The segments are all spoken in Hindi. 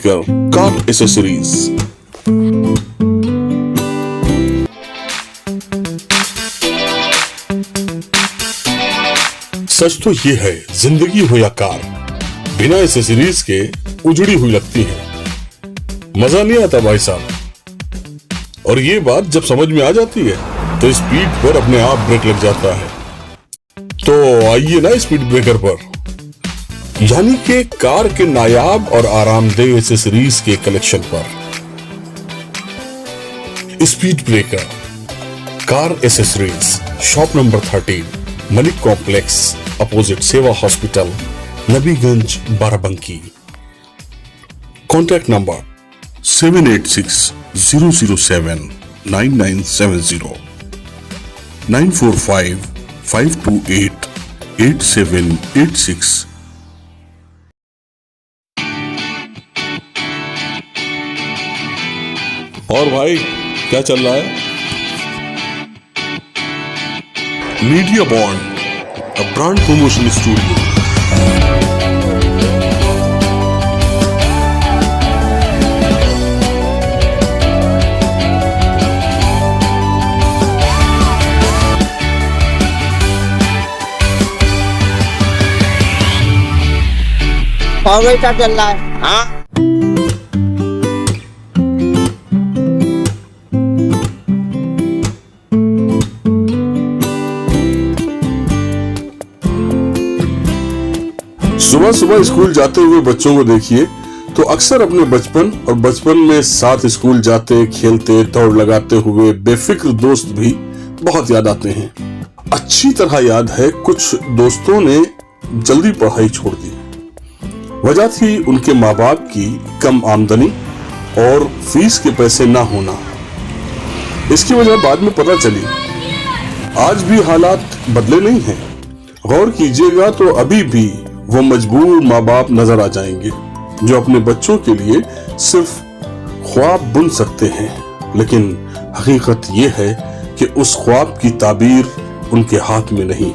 Breaker car accessories. सच तो ये है, जिंदगी हो या कार, बिना एसेसरीज के उजड़ी हुई लगती है, मजा नहीं आता भाई साहब। और ये बात जब समझ में आ जाती है तो स्पीड पर अपने आप ब्रेक लग जाता है। तो आइए ना स्पीड ब्रेकर पर, यानी कि कार के नायाब और आरामदेह एसेसरीज के कलेक्शन पर। Speed breaker car accessories, shop number 13, Malik complex, opposite Seva hospital, Nabiganj, Barabanki. Contact number 7860079970, 9455288786। और भाई क्या चल रहा है? Media bond, a brand promotion studio. Power का चल रहा है। हाँ, सुबह सुबह स्कूल जाते हुए बच्चों को देखिए तो अक्सर अपने बचपन और बचपन में साथ स्कूल जाते, खेलते, दौड़ लगाते हुए बेफिक्र दोस्त भी बहुत याद आते हैं। अच्छी तरह याद है, कुछ दोस्तों ने जल्दी पढ़ाई छोड़ दी। वजह थी उनके माँ बाप की कम आमदनी और फीस के पैसे ना होना। इसकी वजह बाद में पता चली। आज भी हालात बदले नहीं हैं। गौर कीजिएगा तो अभी भी वो मजबूर माँ बाप नजर आ जाएंगे जो अपने बच्चों के लिए सिर्फ ख्वाब बुन सकते हैं, लेकिन हकीकत ये है कि उस ख्वाब की ताबीर उनके हाथ में नहीं।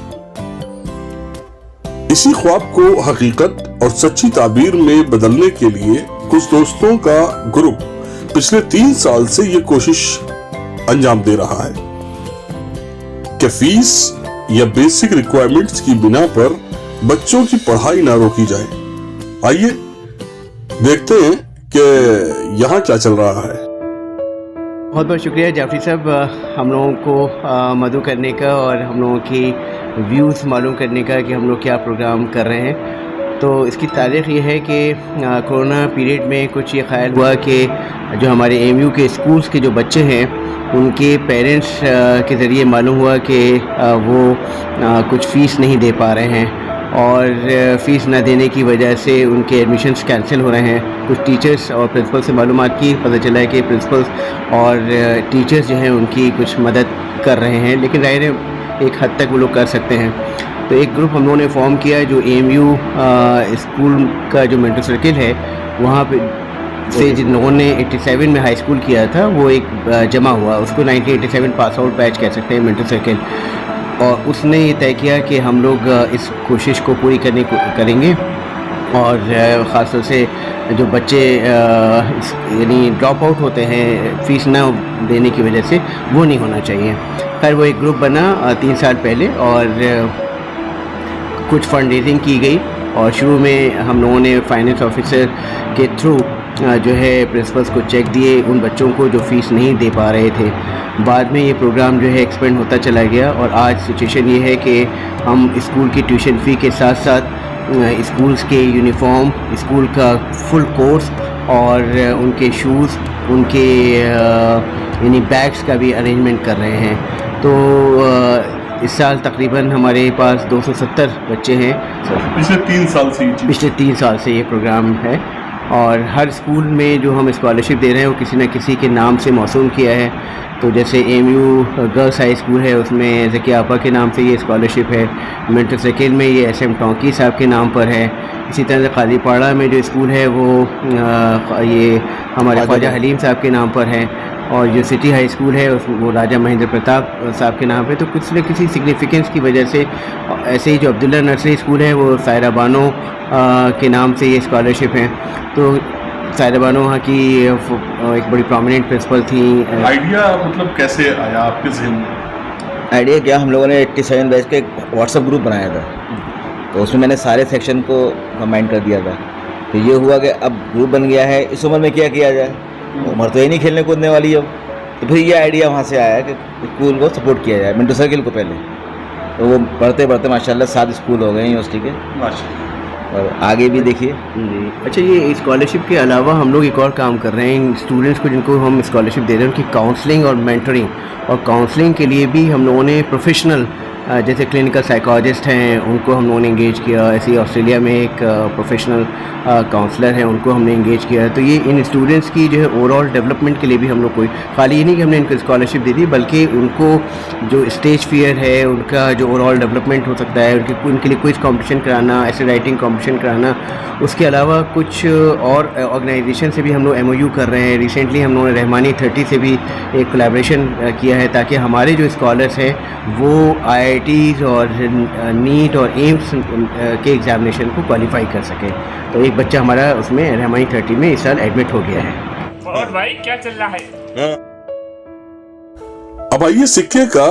इसी ख्वाब को हकीकत और सच्ची ताबीर में बदलने के लिए कुछ दोस्तों का ग्रुप पिछले 3 साल से ये कोशिश अंजाम दे रहा है कि फीस या बेसिक रिक्वायरमेंट्स की बिना पर बच्चों की पढ़ाई ना रोकी जाए। आइए देखते हैं कि यहाँ क्या चल रहा है। बहुत बहुत शुक्रिया जाफरी साहब, हम लोगों को मदद करने का और हम लोगों की व्यूज़ मालूम करने का कि हम लोग क्या प्रोग्राम कर रहे हैं। तो इसकी तारीख़ ये है कि कोरोना पीरियड में कुछ ये ख्याल हुआ कि जो हमारे एमयू के स्कूल्स के जो बच्चे हैं उनके पेरेंट्स के ज़रिए मालूम हुआ कि वो कुछ फ़ीस नहीं दे पा रहे हैं और फ़ीस ना देने की वजह से उनके एडमिशन्स कैंसिल हो रहे हैं। कुछ टीचर्स और प्रिंसिपल से मालूमात की, पता चला है कि प्रिंसिपल्स और टीचर्स जो हैं उनकी कुछ मदद कर रहे हैं, लेकिन ज़ाहिर है एक हद तक वो लोग कर सकते हैं। तो एक ग्रुप हम लोगों ने फॉर्म किया जो एमयू स्कूल का जो मेंटर सर्किल है वहाँ पे से जिन लोगों ने 87 में हाई स्कूल किया था वो एक जमा हुआ, उसको 1987 पास आउट बैच कह सकते हैं, मेंटर सर्किल। और उसने ये तय किया कि हम लोग इस कोशिश को पूरी करेंगे और ख़ास तौर से जो बच्चे यानी ड्रॉप आउट होते हैं फ़ीस ना देने की वजह से, वो नहीं होना चाहिए। खैर वो एक ग्रुप बना 3 साल पहले और कुछ फंड रेजिंग की गई और शुरू में हम लोगों ने फाइनेंस ऑफिसर के थ्रू जो है प्रिंसिपल्स को चेक दिए उन बच्चों को जो फ़ीस नहीं दे पा रहे थे। बाद में ये प्रोग्राम जो है एक्सपेंड होता चला गया और आज सिचुएशन ये है कि हम स्कूल की ट्यूशन फ़ी के साथ साथ स्कूल्स के यूनिफॉर्म, स्कूल का फुल कोर्स और उनके शूज़, उनके यानी बैग्स का भी अरेंजमेंट कर रहे हैं। तो इस साल तकरीबन हमारे पास 270 बच्चे हैं। पिछले 3 साल से ये प्रोग्राम है और हर स्कूल में जो हम स्कॉलरशिप दे रहे हैं वो किसी न किसी के नाम से मौसूम किया है। तो जैसे एमयू गर्ल्स हाई स्कूल है उसमें ज़किया आपा के नाम से ये स्कॉलरशिप है, मेंटर सर्किल में ये SM टोंकी साहब के नाम पर है। इसी तरह से कालीपाड़ा में जो स्कूल है वो ये हमारे ख्वाजा हलीम साहब के नाम पर है और जो सिटी हाई स्कूल है वो राजा महेंद्र प्रताप साहब के नाम पे। तो कुछ न किसी सिग्निफिकेंस की वजह से ऐसे ही जो अब्दुल्ला नर्सरी स्कूल है वो सायरा बानो के नाम से ये स्कॉलरशिप है। तो सायरा बानो वहाँ की एक बड़ी प्रोमिनेंट प्रिंसिपल थी। आइडिया मतलब कैसे आया आपके जहन में? आइडिया क्या, हम लोगों ने 87 बैच का एक व्हाट्सएप ग्रुप बनाया था, तो उसमें मैंने सारे सेक्शन को कंबाइन कर दिया था। तो ये हुआ कि अब ग्रुप बन गया है, इस उम्र में क्या किया जाए, उम्र तो ये नहीं खेलने कूदने वाली अब। तो फिर ये आइडिया वहाँ से आया कि स्कूल को सपोर्ट किया जाए, मिंटू सर्किल को पहले। तो वो बढ़ते बढ़ते माशाल्लाह 7 स्कूल हो गए यूनिवर्सिटी के, और आगे भी देखिए। जी अच्छा, ये स्कॉलरशिप के अलावा हम लोग एक और काम कर रहे हैं स्टूडेंट्स को जिनको हम स्कॉलरशिप दे रहे हैं, उनकी काउंसलिंग और मेंटरिंग। और काउंसलिंग के लिए भी हम लोगों ने प्रोफेशनल जैसे क्लिनिकल साइकोलॉजिस्ट हैं उनको हम लोगों ने इंगेज किया। ऐसे ही ऑस्ट्रेलिया में एक प्रोफेशनल काउंसलर हैं, उनको हमने इंगेज किया। तो ये इन स्टूडेंट्स की जो है ओवरऑल डेवलपमेंट के लिए भी हम लोग कोई खाली ये नहीं कि हमने इनको स्कॉलरशिप दे दी, बल्कि उनको जो स्टेज फियर है उनका जो ओवरऑल डेवलपमेंट हो सकता है, उनके लिए क्विज कंपटीशन कराना, ऐसे राइटिंग कंपटीशन कराना। उसके अलावा कुछ और ऑर्गेनाइजेशन से भी हम लोग MOU कर रहे हैं। रिसेंटली हम लोगों ने रहमानी 30 से भी एक कोलैबोरेशन किया है, ताकि हमारे जो स्कॉलर्स हैं वो IITs और नीट और एम्स के एग्ज़ामिनेशन को क्वालिफाई कर सकें। तो एक बच्चा हमारा उसमें रहमानी 30 में इस साल एडमिट हो गया है। और भाई क्या चल रहा है? अब आइए सिक्के का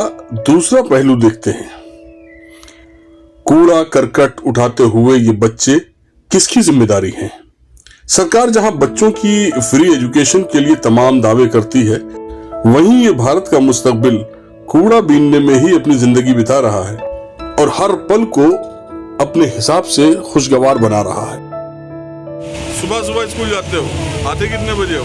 दूसरा पहलू देखते हैं। कूड़ा करकट उठाते हुए ये बच्चे किसकी जिम्मेदारी है? सरकार जहां बच्चों की फ्री एजुकेशन के लिए तमाम दावे करती है, वहीं ये भारत का मुस्तकबिल कूड़ा बीनने में ही अपनी जिंदगी बिता रहा है और हर पल को अपने हिसाब से खुशगवार बना रहा है। सुबह सुबह स्कूल जाते हो, आते कितने बजे हो?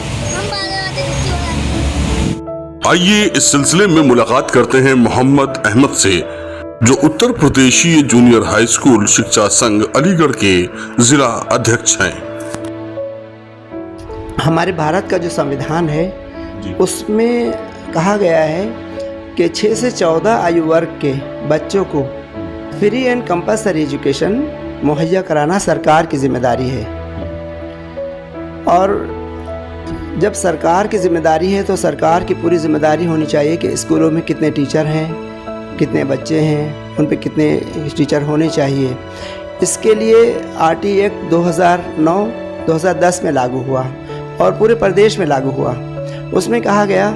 आइए इस सिलसिले में मुलाकात करते हैं मोहम्मद अहमद से, जो उत्तर प्रदेशीय जूनियर हाई स्कूल शिक्षा संघ अलीगढ़ के जिला अध्यक्ष हैं। हमारे भारत का जो संविधान है उसमें कहा गया है कि 6 से 14 आयु वर्ग के बच्चों को फ्री एंड कंपल्सरी एजुकेशन मुहैया कराना सरकार की जिम्मेदारी है। और जब सरकार की जिम्मेदारी है तो सरकार की पूरी जिम्मेदारी होनी चाहिए कि स्कूलों में कितने टीचर हैं, कितने बच्चे हैं, उन पे कितने टीचर होने चाहिए। इसके लिए RT एक्ट 2009-2010 में लागू हुआ और पूरे प्रदेश में लागू हुआ। उसमें कहा गया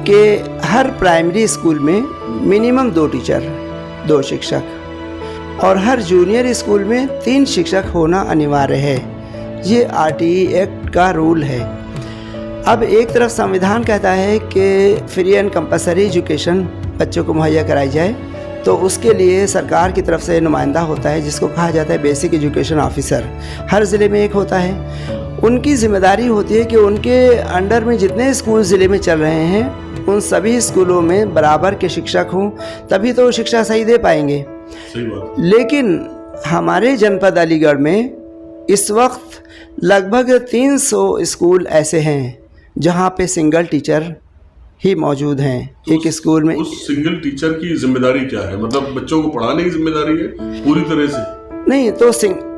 कि हर प्राइमरी स्कूल में मिनिमम 2 टीचर, 2 शिक्षक, और हर जूनियर स्कूल में 3 शिक्षक होना अनिवार्य है। ये RTE एक्ट का रूल है। अब एक तरफ संविधान कहता है कि फ्री एंड कंपल्सरी एजुकेशन बच्चों को मुहैया कराई जाए, तो उसके लिए सरकार की तरफ से नुमाइंदा होता है जिसको कहा जाता है बेसिक एजुकेशन ऑफिसर। हर ज़िले में एक होता है। उनकी जिम्मेदारी होती है कि उनके अंडर में जितने स्कूल ज़िले में चल रहे हैं उन सभी स्कूलों में बराबर के शिक्षक हों, तभी तो शिक्षा सही दे पाएंगे। सही बात। लेकिन हमारे जनपद अलीगढ़ में इस वक्त लगभग 300 स्कूल ऐसे हैं जहाँ पे सिंगल टीचर ही मौजूद हैं। तो एक स्कूल में उस सिंगल टीचर की जिम्मेदारी क्या है? मतलब बच्चों को पढ़ाने की जिम्मेदारी है पूरी तरह से? नहीं तो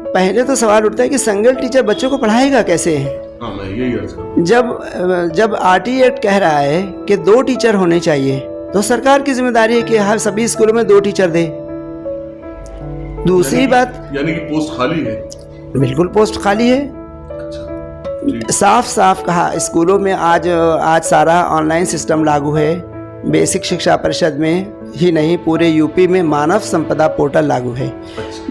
पहले तो सवाल उठता है कि सिंगल टीचर बच्चों को पढ़ाएगा कैसे? हाँ, मैं यही अर्ज कर रहा हूं। जब RTE एक्ट कह रहा है कि 2 टीचर होने चाहिए, तो सरकार की जिम्मेदारी है कि हर सभी स्कूलों में 2 टीचर दे। दूसरी बात, यानी कि पोस्ट खाली है? बिल्कुल पोस्ट खाली है। साफ साफ कहा स्कूलों में आज सारा ऑनलाइन सिस्टम लागू है। बेसिक शिक्षा परिषद में ही नहीं, पूरे यूपी में मानव संपदा पोर्टल लागू है।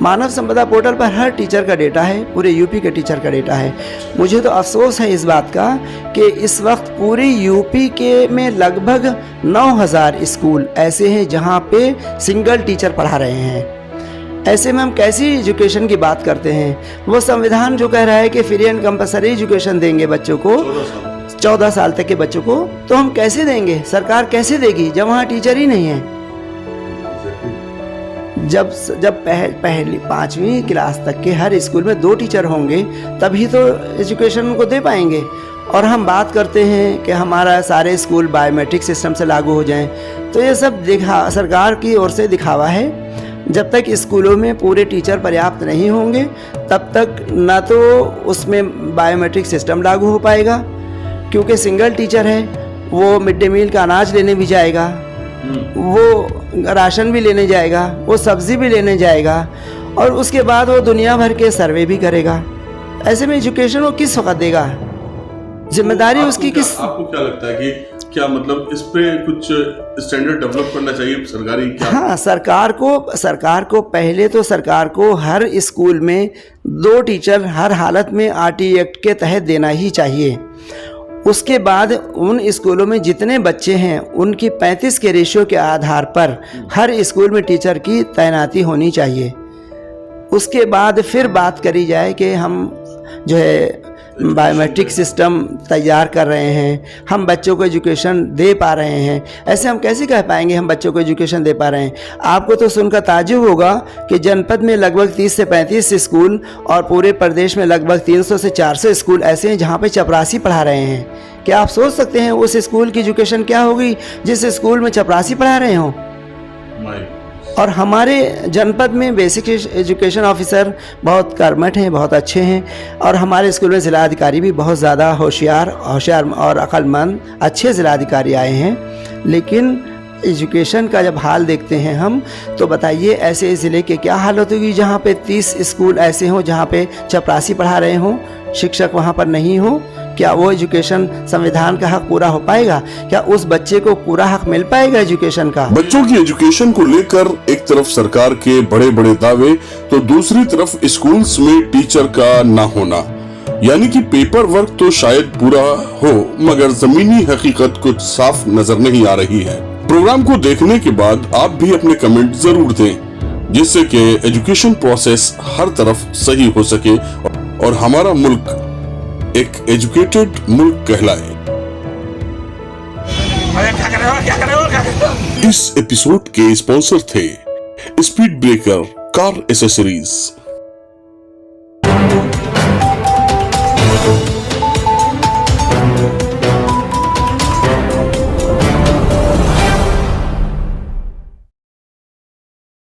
मानव संपदा पोर्टल पर हर टीचर का डेटा है, पूरे यूपी के टीचर का डेटा है। मुझे तो अफसोस है इस बात का कि इस वक्त पूरे यूपी के में लगभग 9000 स्कूल ऐसे हैं जहां पे सिंगल टीचर पढ़ा रहे हैं। ऐसे में हम कैसी एजुकेशन की बात करते हैं? वो संविधान जो कह रहा है कि फ्री एंड कंपल्सरी एजुकेशन देंगे बच्चों को, 14 साल तक के बच्चों को, तो हम कैसे देंगे? सरकार कैसे देगी जब वहाँ टीचर ही नहीं है? जब पहली 5वीं क्लास तक के हर स्कूल में 2 टीचर होंगे तभी तो एजुकेशन उनको दे पाएंगे। और हम बात करते हैं कि हमारा सारे स्कूल बायोमेट्रिक सिस्टम से लागू हो जाएं, तो ये सब सरकार की ओर से दिखावा है। जब तक स्कूलों में पूरे टीचर पर्याप्त नहीं होंगे तब तक ना तो उसमें बायोमेट्रिक सिस्टम लागू हो पाएगा, क्योंकि सिंगल टीचर है, वो मिड डे मील का अनाज लेने भी जाएगा, वो राशन भी लेने जाएगा, वो सब्ज़ी भी लेने जाएगा, और उसके बाद वो दुनिया भर के सर्वे भी करेगा। ऐसे में एजुकेशन वो किस वक्त देगा? जिम्मेदारी आपको उसकी क्या- किस आपको क्या लगता है कि क्या मतलब इस पे कुछ स्टैंडर्ड डेवलप करना चाहिए सरकारी क्या? हाँ, सरकार को पहले तो सरकार को हर स्कूल में 2 टीचर हर हालत में आरटी एक्ट के तहत देना ही चाहिए। उसके बाद उन स्कूलों में जितने बच्चे हैं उनकी 35 के रेशियो के आधार पर हर स्कूल में टीचर की तैनाती होनी चाहिए। उसके बाद फिर बात करी जाए कि हम जो है बायोमेट्रिक सिस्टम तैयार कर रहे हैं, हम बच्चों को एजुकेशन दे पा रहे हैं। ऐसे हम कैसे कह पाएंगे हम बच्चों को एजुकेशन दे पा रहे हैं? आपको तो सुनकर ताज्जुब होगा कि जनपद में लगभग 30 से 35 स्कूल और पूरे प्रदेश में लगभग 300 से 400 स्कूल ऐसे हैं जहाँ पे चपरासी पढ़ा रहे हैं। क्या आप सोच सकते हैं उस स्कूल की एजुकेशन क्या होगी जिस स्कूल में चपरासी पढ़ा रहे हों? और हमारे जनपद में बेसिक एजुकेशन ऑफिसर बहुत कर्मठ हैं, बहुत अच्छे हैं, और हमारे स्कूल में ज़िलाधिकारी भी बहुत ज़्यादा होशियार और अक्लमंद अच्छे ज़िलाधिकारी आए हैं। लेकिन एजुकेशन का जब हाल देखते हैं हम तो बताइए ऐसे ज़िले के क्या हालत होगी जहाँ पे 30 स्कूल ऐसे हों जहाँ पे चपरासी पढ़ा रहे हों, शिक्षक वहाँ पर नहीं हो? क्या वो एजुकेशन संविधान का हक पूरा हो पाएगा? क्या उस बच्चे को पूरा हक मिल पाएगा एजुकेशन का? बच्चों की एजुकेशन को लेकर एक तरफ सरकार के बड़े बड़े दावे तो दूसरी तरफ स्कूल्स में टीचर का ना होना, यानी कि पेपर वर्क तो शायद पूरा हो मगर जमीनी हकीकत कुछ साफ नजर नहीं आ रही है। प्रोग्राम को देखने के बाद आप भी अपने कमेंट जरूर दें जिससे कि एजुकेशन प्रोसेस हर तरफ सही हो सके और हमारा मुल्क एक एजुकेटेड मुल्क कहलाए। इस एपिसोड के स्पॉन्सर थे स्पीड ब्रेकर कार एसेसरीज।